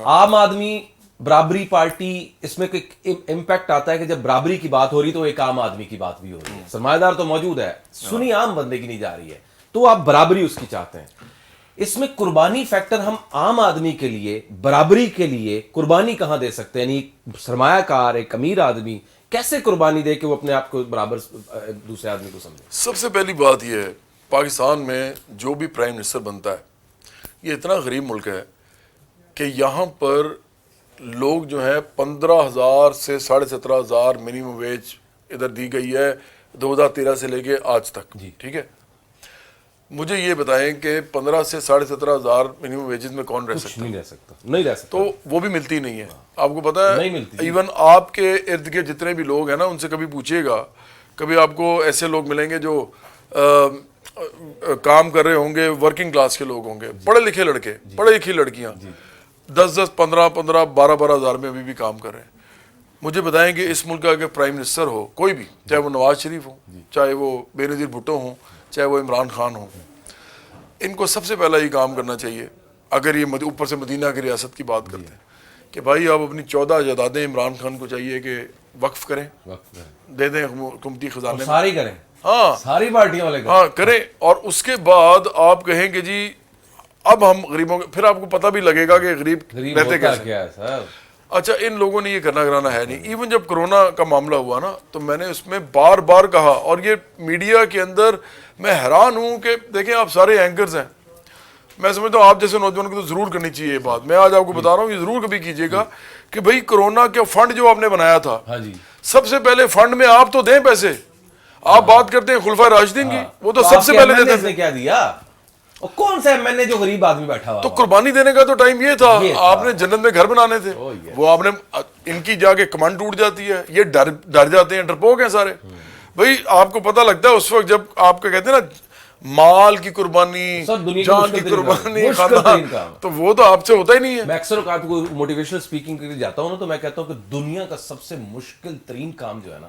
عام آدمی برابری پارٹی اس میں کوئی امپیکٹ آتا ہے کہ جب برابری کی بات ہو رہی تو ایک عام آدمی کی بات بھی ہو رہی ہے, سرمایہ دار تو موجود ہے, سنی عام بندے کی نہیں جا رہی ہے, تو آپ برابری اس کی چاہتے ہیں. اس میں قربانی فیکٹر ہم عام آدمی کے لیے برابری کے لیے قربانی کہاں دے سکتے ہیں؟ یعنی سرمایہ کار ایک امیر آدمی کیسے قربانی دے کہ وہ اپنے آپ کو برابر دوسرے آدمی کو سمجھے؟ سب سے پہلی بات یہ ہے, پاکستان میں جو بھی پرائم منسٹر بنتا ہے یہ اتنا غریب ملک ہے کہ یہاں پر لوگ جو ہیں 15,000 سے 17,500 منیمم ویج ادھر دی گئی ہے 2013 سے لے کے آج تک. ٹھیک ہے, مجھے یہ بتائیں کہ 15 سے 17,500 منیمم ویجز میں کون رہ سکتا ہے؟ نہیں رہ سکتا. تو وہ بھی ملتی نہیں ہے. آپ کو پتا ہے نہیں ملتی. ایون آپ کے ارد گرد جتنے بھی لوگ ہیں نا ان سے کبھی پوچھیے گا, کبھی آپ کو ایسے لوگ ملیں گے جو کام کر رہے ہوں گے, ورکنگ کلاس کے لوگ ہوں گے, پڑھے لکھے لڑکے, پڑھے لکھی لڑکیاں 10-10, 15-15, 12-12 ہزار میں ابھی بھی کام کر رہے ہیں. مجھے بتائیں کہ اس ملک کا اگر پرائم منسٹر ہو کوئی بھی, چاہے وہ نواز شریف ہو, چاہے وہ بے نظیر بھٹو ہوں, چاہے وہ عمران خان ہوں, ان کو سب سے پہلا یہ کام کرنا چاہیے, اگر یہ اوپر سے مدینہ کی ریاست کی بات کرتے ہیں, کہ بھائی آپ اپنی 14 جائیدادیں عمران خان کو چاہیے کہ وقف کریں, دے دیں حکومتی خزانے میں, ساری کریں, ہاں ساری پارٹیوں والے ہاں کریں, اور اس کے بعد آپ کہیں کہ جی اب ہم غریبوں کے, پھر آپ کو پتہ بھی لگے گا کہ غریب رہتے کیسے. کیا ہے سر؟ اچھا, ان لوگوں نے یہ کرنا کرانا ہے نہیں. ایون جب کرونا کا معاملہ ہوا نا تو میں نے اس میں بار بار کہا, اور یہ میڈیا کے اندر میں حیران ہوں کہ دیکھیں آپ سارے اینکرز ہیں, میں سمجھتا ہوں آپ جیسے نوجوانوں کو تو ضرور کرنی چاہیے یہ بات. میں آج آپ کو بتا رہا ہوں, یہ ضرور کبھی کیجیے گا کہ بھئی کرونا کے فنڈ جو آپ نے بنایا تھا, سب سے پہلے فنڈ میں آپ تو دیں پیسے. آپ بات کرتے ہیں خلفائے راشدین کی, وہ تو سب سے پہلے دیتے تھے. کیا دیا, کون سا ایم این اے جو غریب آدمی بیٹھا ہوا؟ تو قربانی دینے کا تو ٹائم یہ تھا, آپ نے جنت میں گھر بنانے تھے, وہ آپ نے, ان کی جا کے کمانڈ ٹوٹ جاتی ہے, یہ ڈر جاتے ہیں, ڈرپوک ہیں سارے. بھئی آپ کو پتہ لگتا ہے اس وقت جب آپ کا کہتے ہیں نا مال کی قربانی, جان کی قربانی, تو وہ تو آپ سے ہوتا ہی نہیں ہے. میں اکثر اوقات کو موٹیویشنل اسپیکنگ کے لیے جاتا ہوں نا, تو میں کہتا ہوں کہ دنیا کا سب سے مشکل ترین کام جو ہے نا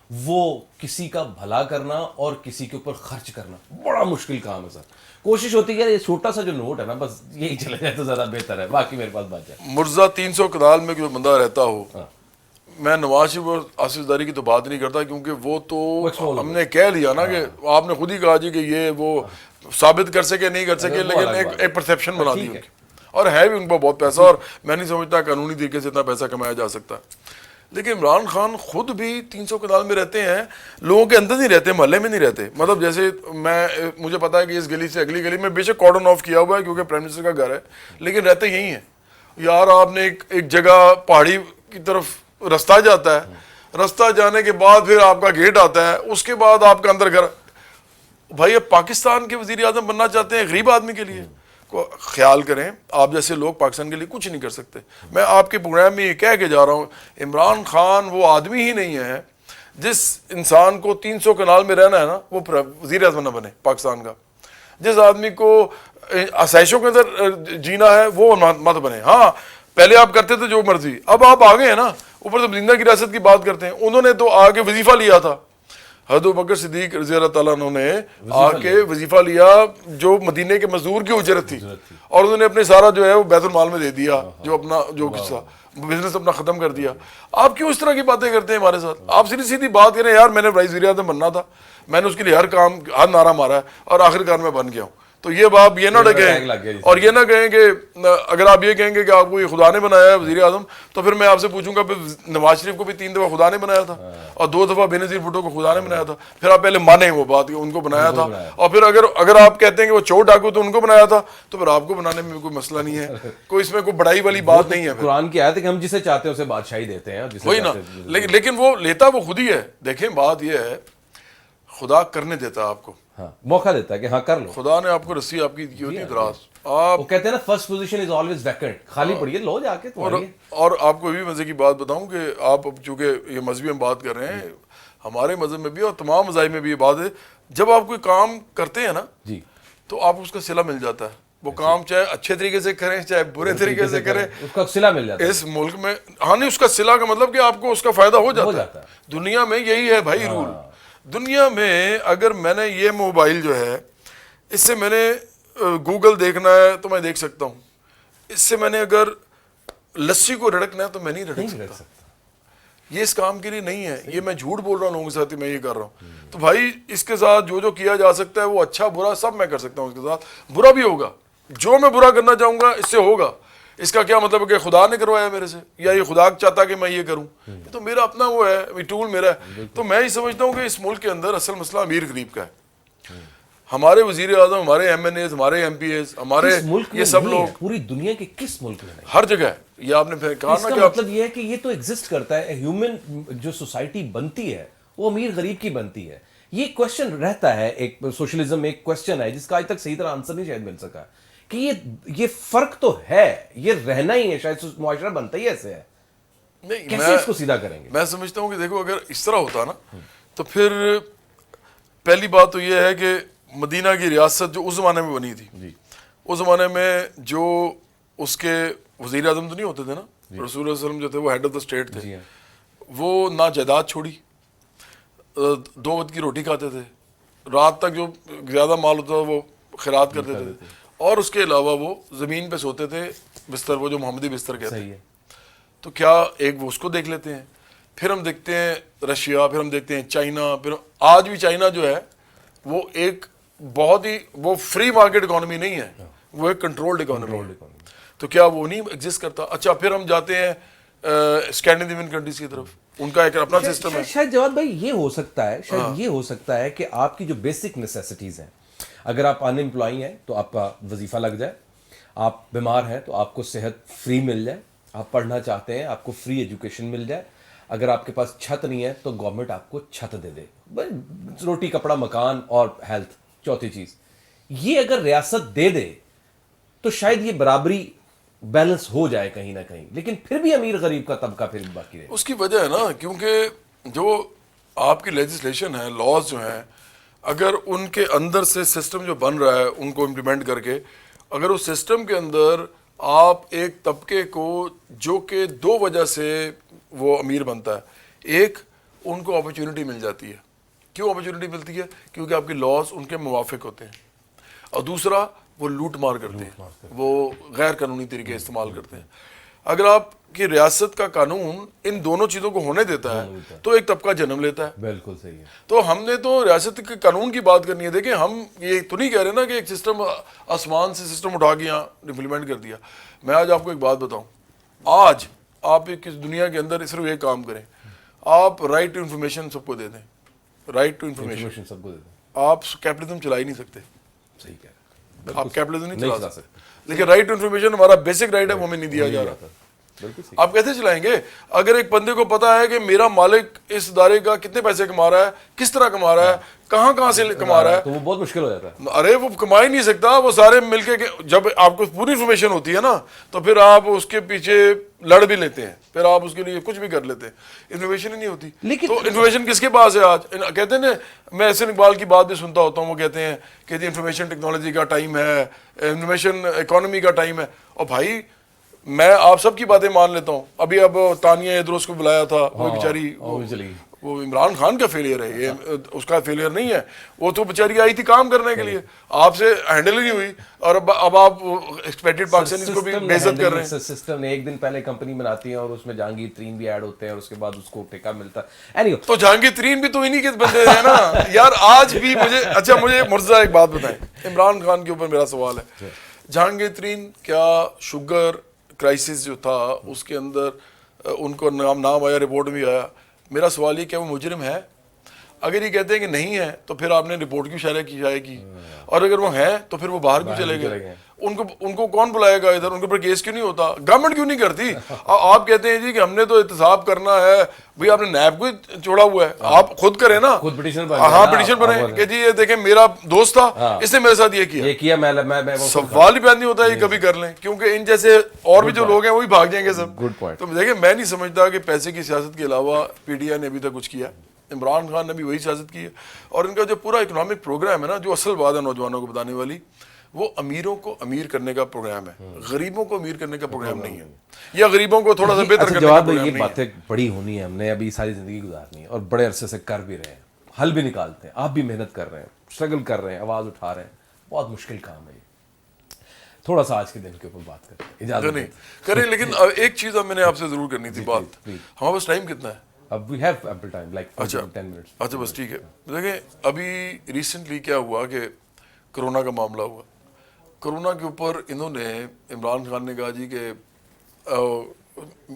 وہ کسی کا بھلا کرنا اور کسی کے اوپر خرچ کرنا, بڑا مشکل کام ہے سر. کوشش ہوتی ہے یہ چھوٹا سا جو نوٹ ہے نا بس یہی چلے جائے تو زیادہ بہتر ہے, باقی میرے پاس بات جائے. مرزا 300 کنال میں جو بندہ رہتا ہو, میں نواز شریف اور آصف زرداری کی تو بات نہیں کرتا, کیونکہ وہ تو ہم نے کہہ لیا نا کہ آپ نے خود ہی کہا جی کہ یہ وہ ثابت کر سکے نہیں کر سکے, لیکن ایک پرسیپشن بنا دی ان کی, اور ہے بھی ان کو بہت پیسہ, اور میں نہیں سمجھتا قانونی طریقے سے اتنا پیسہ کمایا جا سکتا. لیکن عمران خان خود بھی 300 کنال میں رہتے ہیں, لوگوں کے اندر نہیں رہتے, محلے میں نہیں رہتے. مطلب جیسے مجھے پتا ہے کہ اس گلی سے اگلی گلی میں بے شک کارڈن آف کیا ہوا ہے کیونکہ پرائم منسٹر کا گھر ہے, لیکن رہتے یہی ہیں. یار آپ نے ایک جگہ پہاڑی کی طرف رستہ جاتا ہے, رستہ جانے کے بعد پھر آپ کا گیٹ آتا ہے, اس کے بعد آپ کا اندر گھر. بھائی اب پاکستان کے وزیر اعظم بننا چاہتے ہیں غریب آدمی کے لیے, کو خیال کریں, آپ جیسے لوگ پاکستان کے لیے کچھ نہیں کر سکتے. میں آپ کے پروگرام میں یہ کہہ کے جا رہا ہوں, عمران خان وہ آدمی ہی نہیں ہے جس انسان کو 300 کنال میں رہنا ہے نا وہ وزیر اعظم نہ بنے پاکستان کا. جس آدمی کو آسائشوں کے اندر جینا ہے وہ مت بنے. ہاں پہلے آپ کرتے تھے جو مرضی, اب آپ آگے ہیں نا, اوپر سے مدینہ کی ریاست کی بات کرتے ہیں. انہوں نے تو آگے وظیفہ لیا تھا, حضرت ابوبکر صدیق رضی اللہ تعالیٰ عنہ نے آ کے وظیفہ لیا جو مدینے کے مزدور کی اجرت تھی, اور انہوں نے اپنے سارا جو ہے وہ بیت المال میں دے دیا, جو اپنا جو قصہ بزنس اپنا ختم کر دیا. آپ کیوں اس طرح کی باتیں کرتے ہیں ہمارے ساتھ؟ آپ سیدھی سیدھی بات کریں, یار میں نے وزیر اعظم بننا تھا, میں نے اس کے لیے ہر نعرہ مارا ہے اور آخرکار میں بن گیا ہوں. تو یہ بات یہ نہ کہیں, اور یہ نہ کہیں کہ اگر آپ یہ کہیں گے کہ آپ کو یہ خدا نے بنایا ہے وزیر اعظم, تو پھر میں آپ سے پوچھوں گا پھر نواز شریف کو بھی 3 دفعہ خدا نے بنایا تھا اور 2 دفعہ بے نظیر بھٹو کو خدا نے بنایا تھا. پھر آپ پہلے مانیں وہ بات کہ ان کو بنایا تھا, اور پھر اگر آپ کہتے ہیں کہ وہ چور ڈاکو تو ان کو بنایا تھا, تو پھر آپ کو بنانے میں کوئی مسئلہ نہیں ہے, کوئی اس میں کوئی بڑائی والی بات نہیں ہے. قرآن کی آیت ہے کہ ہم جسے چاہتے ہیں اسے بادشاہی دیتے ہیں, وہی نا, لیکن وہ لیتا وہ خود ہی ہے. دیکھیں بات یہ ہے, خدا کرنے دیتا آپ کو, موقع دیتا ہے کہ ہاں کر لو. خدا نے آپ کو رسی آپ کی کی ہوتی ہے دراز, آپ وہ کہتے ہیں نا first position is always vacant, خالی پڑی ہے, لو جا کے. اور آپ کو بھی مزے کی بات بتاؤں کہ آپ چونکہ یہ مذہبی ہم بات کر رہے ہیں, ہمارے مذہب میں بھی اور تمام مذاہب میں بھی یہ بات ہے, جب آپ کوئی کام کرتے ہیں نا جی تو آپ اس کا صلہ مل جاتا ہے. وہ کام چاہے اچھے طریقے سے کریں چاہے برے طریقے سے کریں, اس کا صلہ مل جاتا ہے. اس ملک میں ہاں نہیں, اس کا صلہ کا مطلب کہ آپ کو اس کا فائدہ ہو جاتا ہے. دنیا میں یہی ہے بھائی رول. دنیا میں اگر میں نے یہ موبائل جو ہے اس سے میں نے گوگل دیکھنا ہے تو میں دیکھ سکتا ہوں, اس سے میں نے اگر لسی کو رڑکنا ہے تو میں نہیں رڑک سکتا. یہ اس کام کے لیے نہیں ہے. یہ میں جھوٹ بول رہا ہوں لوگوں کے ساتھ میں یہ کر رہا ہوں. تو بھائی اس کے ساتھ جو کیا جا سکتا ہے وہ اچھا برا سب میں کر سکتا ہوں. اس کے ساتھ برا بھی ہوگا, جو میں برا کرنا چاہوں گا اس سے ہوگا. اس کا کیا مطلب ہے کہ خدا نے کروایا میرے سے, یا یہ خدا چاہتا کہ میں یہ کروں؟ یہ تو میرا اپنا وہ ہے, ٹول میرا ہے. تو میں یہ سمجھتا ہوں کہ اس ملک کے اندر اصل مسئلہ امیر غریب کا ہے. ہمارے وزیر اعظم, ہمارے ایم این ایز, ہمارے ایم پی ایز, ہمارے یہ سب لوگ پوری دنیا کے کس ملک میں نہیں, ہر جگہ ہے. یہ آپ نے کہا نا کہ مطلب یہ ہے کہ یہ تو ایگزسٹ کرتا ہے. ہیومن جو سوسائٹی بنتی ہے وہ امیر غریب کی بنتی ہے. یہ کوشچن رہتا ہے, ایک سوشلزم میں ایک کوشچن ہے جس کا آج تک صحیح طرح آنسر نہیں شاید مل سکا کہ یہ فرق تو ہے, یہ رہنا ہی ہے, شاید معاشرہ بنتا ہی ایسے ہے. نہیں, کیسے اس کو سیدھا کریں گے؟ میں سمجھتا ہوں کہ دیکھو اگر اس طرح ہوتا نا تو پھر پہلی بات تو یہ ہے کہ مدینہ کی ریاست جو اس زمانے میں بنی تھی, اس زمانے میں جو اس کے وزیر اعظم تو نہیں ہوتے تھے نا, رسول اللہ صلی اللہ علیہ وسلم جو تھے وہ ہیڈ آف دا اسٹیٹ تھے. وہ نہ جائیداد چھوڑی, 2 وقت کی روٹی کھاتے تھے, رات تک جو زیادہ مال ہوتا تھا وہ خیرات کرتے تھے, اور اس کے علاوہ وہ زمین پہ سوتے تھے, بستر وہ جو محمدی بستر کہتے ہیں. تو کیا ایک وہ اس کو دیکھ لیتے ہیں, پھر ہم دیکھتے ہیں رشیا, پھر ہم دیکھتے ہیں چائنا, پھر آج بھی چائنا جو ہے وہ ایک بہت ہی وہ فری مارکیٹ اکانومی نہیں ہے, وہ ایک کنٹرولڈ اکانومی ہے. تو کیا وہ نہیں ایگزسٹ کرتا؟ اچھا پھر ہم جاتے ہیں اسکینڈینیوین کنٹریز کی طرف, ان کا ایک اپنا سسٹم ہے. شاید جواد بھائی یہ ہو سکتا ہے, شاید یہ ہو سکتا ہے کہ آپ کی جو بیسک نیسیسٹیز ہیں, اگر آپ ان امپلائی ہیں تو آپ کا وظیفہ لگ جائے, آپ بیمار ہیں تو آپ کو صحت فری مل جائے, آپ پڑھنا چاہتے ہیں آپ کو فری ایجوکیشن مل جائے, اگر آپ کے پاس چھت نہیں ہے تو گورنمنٹ آپ کو چھت دے دے, روٹی کپڑا مکان اور ہیلتھ چوتھی چیز. یہ اگر ریاست دے دے تو شاید یہ برابری بیلنس ہو جائے کہیں نہ کہیں, لیکن پھر بھی امیر غریب کا طبقہ پھر باقی رہے. اس کی وجہ ہے نا, کیونکہ جو آپ کی لیجسلیشن ہے, لاز جو ہیں, اگر ان کے اندر سے سسٹم جو بن رہا ہے ان کو امپلیمنٹ کر کے, اگر اس سسٹم کے اندر آپ ایک طبقے کو جو کہ 2 وجہ سے وہ امیر بنتا ہے, ایک ان کو اپرچونٹی مل جاتی ہے. کیوں اپرچونٹی ملتی ہے؟ کیونکہ آپ کے لاز ان کے موافق ہوتے ہیں, اور دوسرا وہ لوٹ مار کرتے ہیں, وہ غیر قانونی طریقے استعمال کرتے ہیں. اگر آپ کی ریاست کا قانون ان دونوں چیزوں کو ہونے دیتا ہے تو ایک طبقہ جنم لیتا ہے. بالکل صحیح ہے. تو ہم نے تو ریاست کے قانون کی بات کرنی ہے. دیکھیں ہم یہ تو نہیں کہہ رہے نا کہ ایک سسٹم آسمان سے سسٹم اٹھا کے یہاں امپلیمنٹ کر دیا. میں آج آپ کو ایک بات بتاؤں, آج آپ اس دنیا کے اندر صرف ایک کام کریں, آپ رائٹ ٹو انفارمیشن سب کو دے دیں, رائٹ ٹو انفارمیشن سب کو دے دیں, آپ کیپٹلزم چلا ہی نہیں سکتے. صحیح کہہ رہے ہیں, آپ کیپٹلزم نہیں چلا سکتے. لیکن رائٹ ٹو انفارمیشن ہمارا بیسک رائٹ ہے, وہ ہمیں نہیں دیا جا رہا. آپ کیسے چلائیں گے اگر ایک بندے کو پتا ہے کہ میرا مالک اس ادارے کا کتنے پیسے کما رہا ہے, کس طرح کما رہا ہے, کہاں سے کما رہا ہے, تو وہ بہت مشکل ہو جاتا ہے. ارے وہ کما ہی نہیں سکتا. وہ سارے مل کے جب آپ کو پوری انفارمیشن ہوتی ہے نا تو پھر آپ اس کے پیچھے لڑ بھی لیتے ہیں, پھر آپ اس کے لیے کچھ بھی کر لیتے ہیں. انفارمیشن ہی نہیں ہوتی. تو انفارمیشن کس کے پاس ہے آج؟ کہتے ہیں نا, میں احسن اقبال کی بات بھی سنتا ہوتا ہوں, وہ کہتے ہیں کہ جی انفارمیشن ٹیکنالوجی کا ٹائم ہے, انفارمیشن اکانومی کا ٹائم ہے. اور بھائی میں آپ سب کی باتیں مان لیتا ہوں. ابھی اب تانیہ ادروس کو بلایا تھا, وہ بیچاری وہ عمران خان کا فیلئر ہے, یہ اس کا فیلئر نہیں ہے. وہ تو بیچاری آئی تھی کام کرنے کے لیے, آپ سے ہینڈل ہی نہیں ہوئی, اور اب آپ ایکسپیکٹڈ پاکستانیز کو بھی بے عزت کر رہے ہیں. سسٹم نے ایک دن پہلے کمپنی بناتی ہے اور اس میں جہانگیر ترین بھی ایڈ ہوتے ہیں, اور اس کے بعد اس کو ٹیکا ملتا ہے. تو جہانگیر ترین بھی تو انہی کے بندے ہیں نا یار. آج بھی مجھے اچھا مجھے مرزا ایک بات بتائیں, عمران خان کے اوپر میرا سوال ہے, جہانگیر ترین کیا شوگر کرائسس جو تھا اس کے اندر ان کو نام آیا, رپورٹ بھی آیا. میرا سوال یہ, کیا وہ مجرم ہے؟ اگر یہ کہتے ہیں کہ نہیں ہے تو پھر آپ نے رپورٹ کیوں شائع کی, اور اگر وہ ہیں تو پھر وہ باہر کیوں چلے گئے؟ ان کو کون بلائے گا ادھر؟ ان کے اوپر کیس کیوں نہیں ہوتا؟ گورنمنٹ کیوں نہیں کرتی؟ آپ کہتے ہیں جی کہ ہم نے تو احتساب کرنا ہے, بھئی آپ نے نیب کو چھوڑا ہوا ہے, آپ خود کریں نا, ہاں پٹیشن بنیں کہ جی یہ دیکھیں میرا دوست تھا, اس نے میرے ساتھ یہ کیا. سوال ہی پیدا نہیں ہوتا یہ کبھی کر لیں, کیونکہ ان جیسے اور بھی جو لوگ ہیں وہی بھاگ جائیں گے سب. تو دیکھیں میں نہیں سمجھتا کہ پیسے کی سیاست کے علاوہ پی ٹی آئی نے ابھی تک کچھ کیا. عمران خان نے بھی وہی سیاست کی ہے, اور ان کا جو پورا اکنامک پروگرام ہے نا, جو اصل بات ہے نوجوانوں کو بتانے والی, وہ امیروں کو امیر کرنے کا پروگرام ہے, غریبوں کو امیر کرنے کا پروگرام نہیں ہے, یا غریبوں کو تھوڑا سا بہتر کرنے کا پروگرام نہیں ہے. یہ باتیں بڑی ہونی ہے, ہم نے ابھی ساری زندگی گزارنی ہے اور بڑے عرصے سے کر بھی رہے ہیں, حل بھی نکالتے ہیں, آپ بھی محنت کر رہے ہیں, اسٹرگل کر رہے ہیں, آواز اٹھا رہے ہیں, بہت مشکل کام ہے یہ. تھوڑا سا آج کے دن کے اوپر بات کریں, اجازت نہیں کریں, لیکن ایک چیز اب میں نے آپ سے ضرور کرنی تھی بات. ہمارے پاس ٹائم کتنا ہے؟ اب we have ample time, like 10 minutes. اچھا بس ٹھیک ہے. دیکھیں ابھی ریسنٹلی کیا ہوا کہ کرونا کا معاملہ ہوا. کرونا کے اوپر انہوں نے, عمران خان نے کہا جی کہ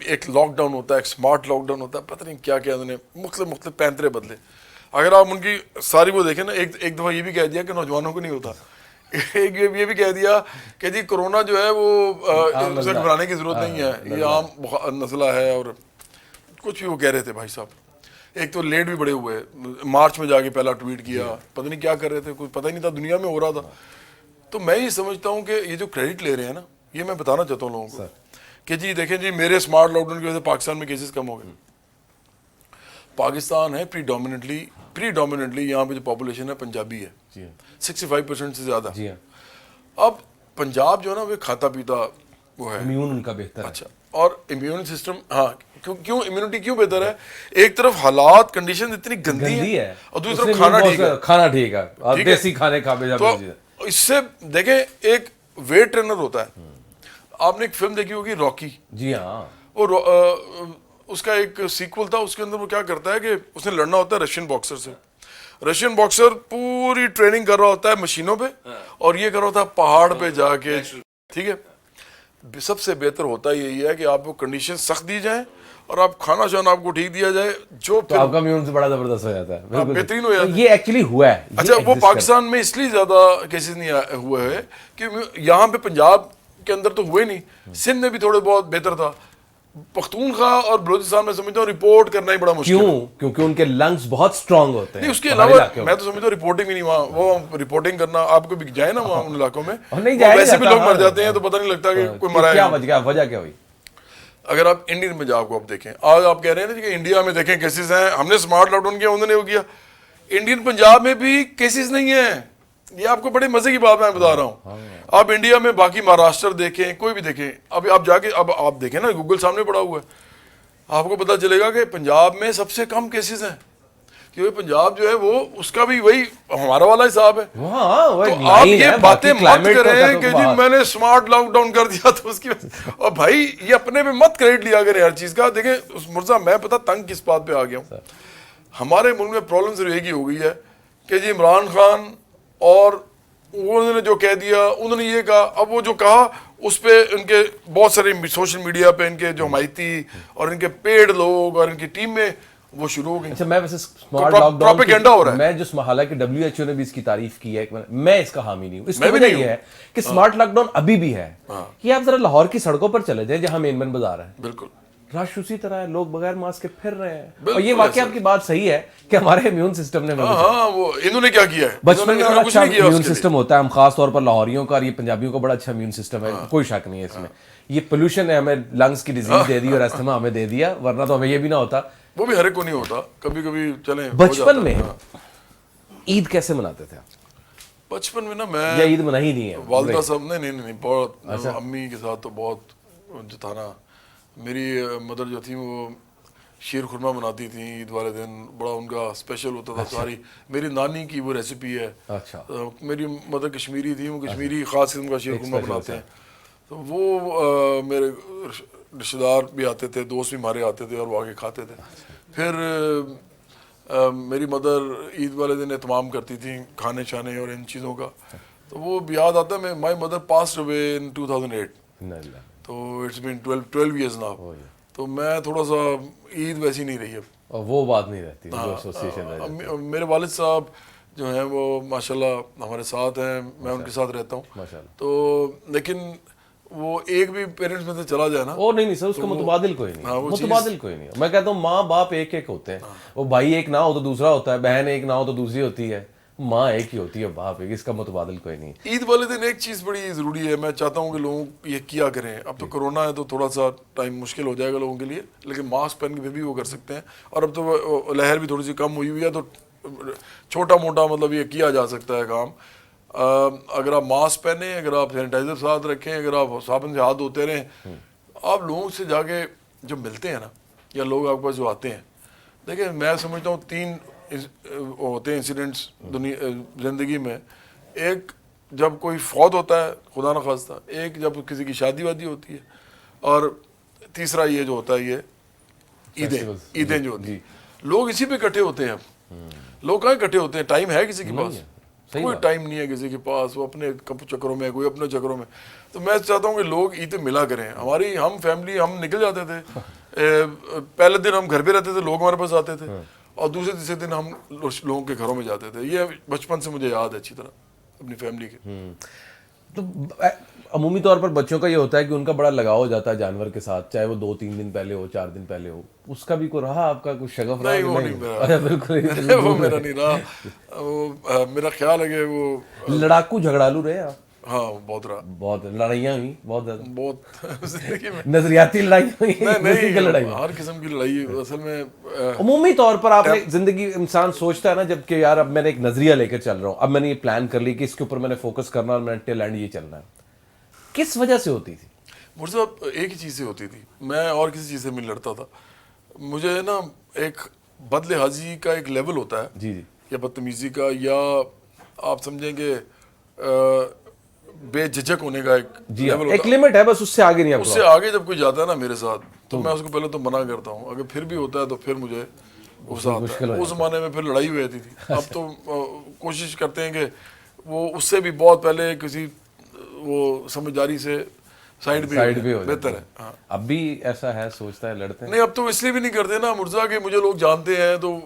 ایک لاک ڈاؤن ہوتا ہے, ایک اسمارٹ لاک ڈاؤن ہوتا ہے, پتہ نہیں کیا کیا انہوں نے مختلف پینترے بدلے. اگر آپ ان کی ساری وہ دیکھیں نا, ایک دفعہ یہ بھی کہہ دیا کہ نوجوانوں کو نہیں ہوتا, ایک یہ بھی کہہ دیا کہ جی کرونا جو ہے وہ اسے گھبرانے کی ضرورت نہیں ہے, یہ عام نزلہ ہے, اور کچھ بھی وہ کہہ رہے تھے بھائی صاحب. ایک تو لیٹ بھی بڑے ہوئے, مارچ میں جا کے پہلا ٹویٹ کیا, پتہ نہیں کیا کر رہے تھے, کچھ پتہ ہی نہیں تھا دنیا میں ہو رہا تھا. تو میں یہ سمجھتا ہوں کہ یہ جو کریڈٹ لے رہے ہیں نا, یہ میں بتانا چاہتا ہوں لوگوں کو کہ جی دیکھیں جی میرے اسمارٹ لاک ڈاؤن کی وجہ سے پاکستان میں کیسز کم ہو گئے. پاکستان ہے پری یہاں پہ جو پاپولیشن ہے پنجابی ہے, 65% سے زیادہ. اب پنجاب جو ہے نا وہ کھاتا پیتا وہ ہے, امیون ان کا بہتر ہے. اچھا, اور امیون سسٹم, ہاں کیوں امیونٹی کیوں بہتر ہے؟ ایک طرف حالات کنڈیشن اتنی گندی ہے اور دوسری طرف کھانا ٹھیک ہے, اور دیسی کھانے کھا پہ. تو اس سے دیکھیں ایک ویٹ ٹرینر ہوتا ہے, آپ نے ایک فلم دیکھی ہوگی راکی. جی ہاں, وہ اس کا ایک سیکول تھا, اس کے اندر وہ کیا کرتا ہے کہ اس نے لڑنا ہوتا ہے رشین باکسر سے. رشین باکسر پوری ٹریننگ کر رہا ہوتا ہے مشینوں پہ, اور یہ کر رہا ہوتا ہے پہاڑ پہ جا کے. ٹھیک ہے, سب سے بہتر ہوتا یہی ہے کہ آپ کو کنڈیشن سخت دی جائیں اور آپ کھانا شانا آپ کو ٹھیک دیا جائے, جو پھر آپ کا امیون سے بڑا زبردست ہو جاتا ہے, بہترین ہو جاتا ہے. یہ ایکچولی ہوا ہے. اچھا, وہ پاکستان میں اس لیے زیادہ کیسز نہیں ہوئے ہیں کہ یہاں پہ پنجاب کے اندر تو ہوئے نہیں, سندھ میں بھی تھوڑے بہت بہتر تھا. پختونخوا اور بلوچستان میں سمجھتا ہوں رپورٹ کرنا ہی بڑا مشکل ہے. کیونکہ ان کے لنگس بہت اسٹرانگ ہوتے ہیں. نہیں, اس کے علاوہ میں تو سمجھتا ہوں رپورٹنگ بھی نہیں, وہاں وہ رپورٹنگ کرنا, آپ کو بھی جائے نا وہاں ان علاقوں میں, ویسے بھی لوگ مر جاتے ہیں تو پتہ نہیں لگتا کہ کوئی مرا ہے. کیا وجہ کیا ہوئی؟ اگر آپ انڈین پنجاب کو آپ دیکھیں, آج آپ کہہ رہے ہیں کہ انڈیا میں دیکھیں کیسز ہیں, ہم نے اسمارٹ لاک ڈاؤن کیا, انہوں نے وہ کیا. انڈین پنجاب میں بھی کیسز نہیں ہیں. یہ آپ کو بڑے مزے کی بات میں بتا رہا ہوں. آپ انڈیا میں باقی مہاراشٹر دیکھیں, کوئی بھی دیکھیں, اب آپ جا کے اب آپ دیکھیں نا, گوگل سامنے پڑا ہوا ہے, آپ کو پتہ چلے گا کہ پنجاب میں سب سے کم کیسز ہیں. کیونکہ پنجاب جو ہے وہ اس کا بھی وہی ہمارا والا حساب ہے. تو آپ یہ باتیں مت کریں کہ جی میں نے اسمارٹ لاک ڈاؤن کر دیا تو اس کی, اور بھائی یہ اپنے پہ مت کریڈٹ لیا کریں ہر چیز کا. دیکھیں مرزا, میں پتہ تنگ کس بات پہ آ گیا ہوں. ہمارے ملک میں پرابلم صرف ایک ہی ہو گئی ہے کہ جی عمران خان اور انہوں نے جو کہہ دیا, انہوں نے یہ کہا, اب وہ جو کہا اس پہ ان کے بہت سارے سوشل میڈیا پہ ان کے جو حمایتی اور ان کے پیڈ لوگ اور ان کی ٹیم میں وہ شروع ہو گئی. اچھا, میں ویسے اسمارٹ لاک پروپیگنڈا ہو رہا ہے. میں جو حالانکہ WHO نے بھی اس کی تعریف کی ہے, میں اس کا حامی نہیں ہوں. اس میں وجہ یہ ہے کہ اسمارٹ لاک ڈاؤن ابھی بھی ہے. یہ آپ ذرا لاہور کی سڑکوں پر چلے جائیں جہاں مین بازار ہے, بالکل رش اسی طرح ہے, لوگ بغیر ماسک کے پھر رہے ہیں. اور یہ واقعہ آپ کی بات صحیح ہے کہ ہمارے امیون سسٹم نے, ہاں وہ انہوں نے کیا کیا ہے, بچپن میں بڑا اچھا امیون سسٹم ہوتا ہے. ہم خاص طور پر لاہوریوں کا اور یہ پنجابیوں کا بڑا اچھا امیون سسٹم ہے, کوئی شک نہیں ہے اس میں. یہ پولوشن ہے ہمیں لنگس کی ڈیزیز دے دی اور استھما ہمیں دے دیا, ورنہ تو ہمیں یہ بھی نہ ہوتا. وہ بھی ہر ایک کو نہیں ہوتا, کبھی کبھی چلیں. بچپن میں عید کیسے مناتے تھے آپ؟ بچپن میں نا میں, یا عید منائی نہیں ہے والدہ صاحب نے, نہیں بہت امی کے ساتھ تو بہت جو تھا نا, میری مدر جو تھی وہ شیر خورما بناتی تھیں عید والے دن, بڑا ان کا اسپیشل ہوتا تھا. ساری میری نانی کی وہ ریسیپی ہے. میری مدر کشمیری تھی, وہ کشمیری خاص قسم کا شیر خورما بناتے ہیں. تو وہ میرے رشتے دار بھی آتے تھے, دوست بھی ہمارے آتے تھے اور وہ آ کے کھاتے تھے. پھر میری مدر عید والے دن اہتمام کرتی تھیں کھانے شانے اور ان چیزوں کا. تو وہ یاد آتا ہے, مائی مدر پاسڈ اوے ان 2008, تو اٹس بین 12 ایئرز ناؤ. تو میں تھوڑا سا عید ویسی نہیں رہی اب, اور وہ بات نہیں رہتی جو ایسوسیشن. میرے والد صاحب جو ہیں وہ ماشاءاللہ ہمارے ساتھ ہیں, میں ان کے ساتھ رہتا ہوں. تو لیکن وہ ایک بھی پیرنٹس میں سے چلا جائے نا, او نہیں سر, اس کا متبادل کوئی نہیں, متبادل کوئی نہیں. میں کہتا ہوں ماں باپ ایک ایک ہوتے ہیں, وہ بھائی ایک نہ ہو تو دوسرا ہوتا ہے, بہن ایک نہ ہو تو دوسری ہوتی ہے, ماں ایک ہی ہوتی ہے, باپ ایک, اس کا متبادل کوئی نہیں. عید والے دن ایک چیز بڑی ضروری ہے, میں چاہتا ہوں کہ لوگ یہ کیا کریں. اب تو کرونا ہے تو تھوڑا سا ٹائم مشکل ہو جائے گا لوگوں کے لیے, لیکن ماسک پہن کے پھر بھی وہ کر سکتے ہیں. اور اب تو لہر بھی تھوڑی سی کم ہوئی ہے, تو چھوٹا موٹا مطلب یہ کیا جا سکتا ہے کام. اگر آپ ماسک پہنیں, اگر آپ سینیٹائزر ساتھ رکھیں, اگر آپ صابن سے ہاتھ دھوتے رہیں, آپ لوگوں سے جا کے جب ملتے ہیں نا, یا لوگ آپ کے پاس جو آتے ہیں, دیکھیں میں سمجھتا ہوں 3 ہوتے ہیں انسیڈنٹس زندگی میں. ایک جب کوئی فوت ہوتا ہے خدا نخواستہ، ایک جب کسی کی شادی وادی ہوتی ہے، اور تیسرا یہ جو ہوتا ہے یہ عیدیں جو ہوتی ہیں، لوگ اسی پہ اکٹھے ہوتے ہیں. اب لوگ کہاں اکٹھے ہوتے ہیں؟ ٹائم ہے کسی کے پاس؟ کوئی ٹائم نہیں ہے کسی کے پاس، وہ اپنے چکروں میں، کوئی اپنے چکروں میں. تو میں چاہتا ہوں کہ لوگ عیدیں ملا کریں. ہم فیملی ہم نکل جاتے تھے، پہلے دن ہم گھر پہ رہتے تھے، لوگ ہمارے پاس آتے تھے، اور دوسرے تیسرے دن ہم لوگوں کے گھروں میں جاتے تھے. یہ بچپن سے مجھے یاد ہے اچھی طرح اپنی فیملی کے. تو عمومی طور پر بچوں کا یہ ہوتا ہے کہ ان کا بڑا لگاؤ ہو جاتا ہے جانور کے ساتھ، چاہے وہ 2-3 دن پہلے ہو، 4 دن پہلے ہو. اس کا بھی کوئی رہا آپ کا کوئی شغف رہا؟ نہیں وہ نہیں میرا، بالکل وہ میرا نہیں رہا. وہ میرا خیال ہے کہ وہ لڑاکو جھگڑالو رہے آپ؟ ہاں بہت رہا، بہت لڑائیاں ہوئی، بہت زیادہ بہت زندگی میں. نظریاتی لڑائی ہوئی، نہیں، ہر قسم کی لڑائی اصل میں. عمومی طور پر آپ نے زندگی انسان سوچتا ہے نا جب کہ یار اب میں نے ایک نظریہ لے کر چل رہا ہوں، اب میں نے یہ پلان کر لی کہ اس کے اوپر میں نے فوکس کرنا اور میں نے ٹل اینڈ یہ چلنا ہے. کس وجہ سے ہوتی تھی؟ مجھ سے ایک ہی چیز سے ہوتی تھی، میں اور کسی چیز سے نہیں لڑتا تھا. مجھے نا ایک بد لحاظی کا ایک لیول ہوتا ہے، جی یا بدتمیزی کا، یا آپ سمجھیں کہ بے جھجک ہونے کا ایک لیول ہوتا ہے. ایک لمٹ ہے بس، اس سے آگے نہیں. اس سے آگے جب کوئی جاتا ہے نا میرے ساتھ تو میں اس کو پہلے تو منع کرتا ہوں. اگر پھر بھی ہوتا ہے تو پھر مجھے غصہ آتا ہے. اس زمانے میں پھر لڑائی ہوئی جاتی تھی. اب تو کوشش کرتے ہیں کہ وہ اس سے بھی بہت پہلے کسی وہ سمجھداری سے سائڈ پہ بہتر ہے. ہاں اب بھی ایسا ہے، سوچتا ہے لڑتے ہیں؟ نہیں، اب تو اس لیے بھی نہیں کرتے نا مرزا کہ مجھے لوگ جانتے ہیں تو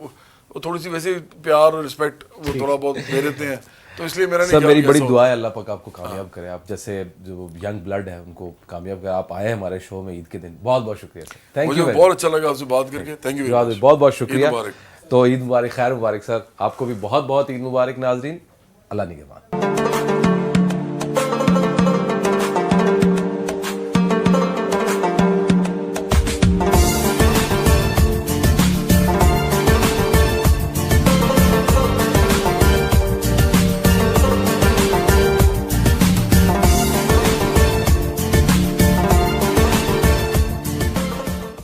تھوڑی سی ویسے پیار اور رسپیکٹ وہ تھوڑا بہت دے دیتے ہیں، تو اس لیے میرا نہیں. سر میری بڑی دعا ہے اللہ پاک آپ کو کامیاب کرے. آپ جیسے جو ینگ بلڈ ہے ان کو کامیاب کرے. آپ آئے ہمارے شو میں عید کے دن، بہت بہت شکریہ سر. Thank you. مجھے بہت اچھا لگا آپ سے بات کر کے. تھینک یو، بہت بہت شکریہ. تو عید مبارک، خیر مبارک سر. آپ کو بھی بہت بہت عید مبارک ناظرین. اللہ نگہبان.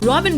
Robin